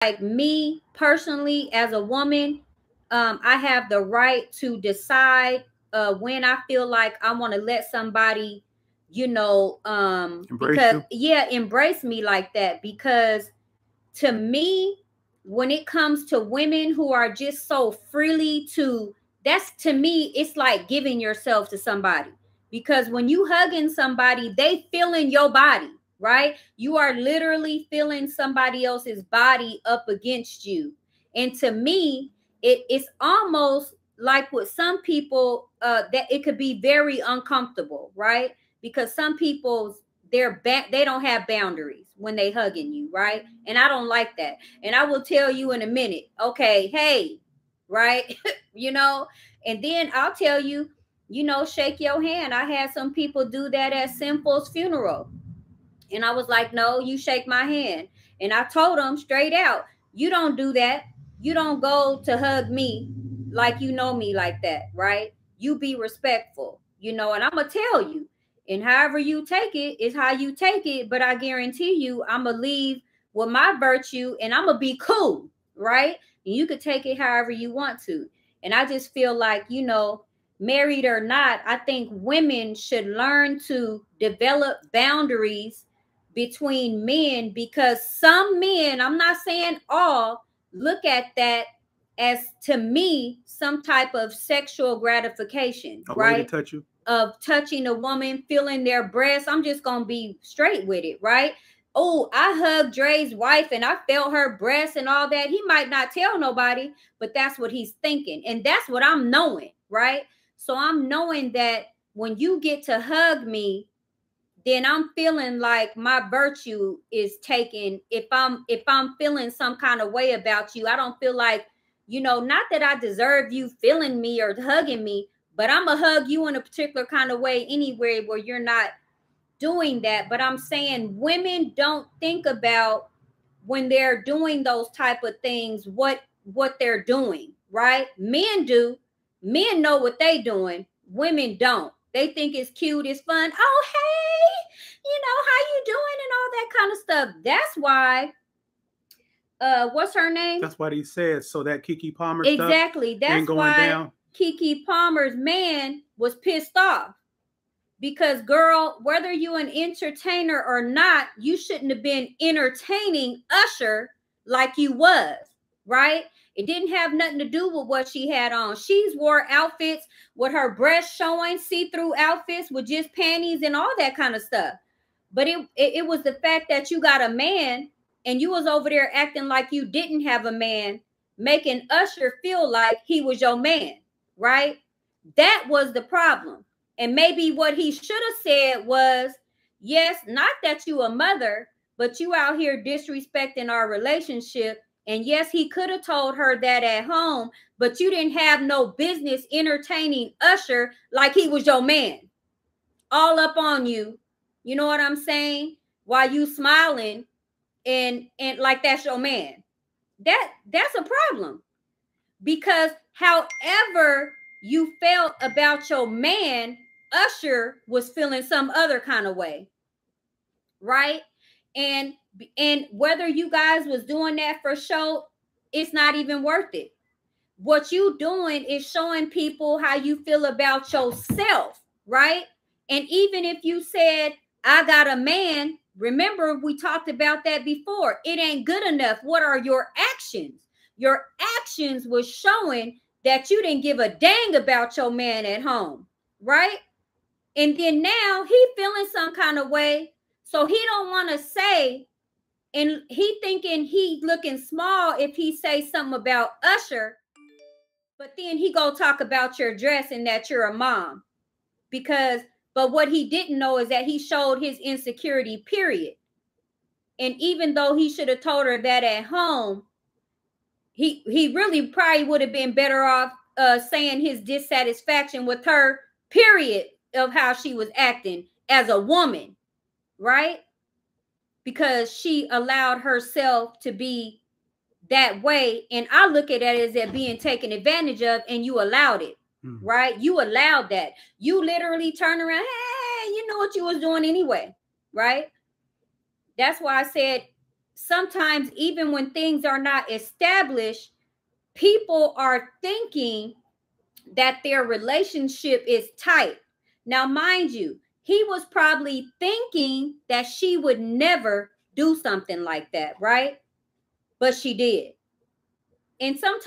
like me personally as a woman, I have the right to decide when I feel like I want to let somebody, embrace me like that. Because to me, when it comes to women who are just so freely that's to me, it's like giving yourself to somebody. Because when you hugging somebody, they feeling your body, right? You are literally feeling somebody else's body up against you. And to me, it's almost like with some people, that it could be very uncomfortable, right? Because some people's they don't have boundaries when they hugging you, right? And I don't like that. And I will tell you in a minute, okay, hey, right? And then I'll tell you, shake your hand. I had some people do that at Sinful's funeral. And I was like, no, you shake my hand. And I told them straight out, you don't do that. You don't go to hug me like you know me like that, right? You be respectful, and I'm going to tell you. And however you take it is how you take it. But I guarantee you, I'm going to leave with my virtue and I'm going to be cool, right? And you could take it however you want to. And I just feel like, married or not, I think women should learn to develop boundaries between men, because some men, I'm not saying all, look at that as, to me, some type of sexual gratification, right? Way to touch you. Of touching a woman, feeling their breasts. I'm just going to be straight with it, right? Oh, I hugged Dre's wife and I felt her breasts and all that. He might not tell nobody, but that's what he's thinking. And that's what I'm knowing, right? So I'm knowing that when you get to hug me, then I'm feeling like my virtue is taken. If I'm feeling some kind of way about you, I don't feel like, not that I deserve you feeling me or hugging me, but I'm gonna hug you in a particular kind of way anywhere where you're not doing that. But I'm saying women don't think about, when they're doing those type of things, what they're doing, right? Men do. Men know what they doing. Women don't. They think it's cute, it's fun. Oh, hey, how you doing and all that kind of stuff. That's why, what's her name? That's what he said. So that Keke Palmer exactly. stuff That's ain't going why down. Keke Palmer's man was pissed off. Because, girl, whether you an entertainer or not, you shouldn't have been entertaining Usher like you was, right? It didn't have nothing to do with what she had on. She's wore outfits with her breasts showing, see-through outfits with just panties and all that kind of stuff. But it was the fact that you got a man and you was over there acting like you didn't have a man, making Usher feel like he was your man, right? That was the problem. And maybe what he should have said was, yes, not that you a mother, but you out here disrespecting our relationship. And yes, he could have told her that at home, but you didn't have no business entertaining Usher like he was your man. All up on you. You know what I'm saying? While you smiling and like that's your man. That's a problem. Because however you felt about your man, Usher was feeling some other kind of way, right? And whether you guys was doing that for show, it's not even worth it. What you doing is showing people how you feel about yourself, right? And even if you said, I got a man, remember we talked about that before. It ain't good enough. What are your actions? Your actions was showing that you didn't give a dang about your man at home, right? And then now he feeling some kind of way. So he don't want to say, and he thinking he looking small if he say something about Usher, but then he go talk about your dress and that you're a mom. But what he didn't know is that he showed his insecurity, period. And even though he should have told her that at home, he really probably would have been better off saying his dissatisfaction with her, period, of how she was acting as a woman, right? Because she allowed herself to be that way. And I look at it as being taken advantage of, and you allowed it, right? You allowed that. You literally turn around, hey, you know what you was doing anyway, right? That's why I said sometimes even when things are not established, people are thinking that their relationship is tight. Now, mind you, he was probably thinking that she would never do something like that, right? But she did. And sometimes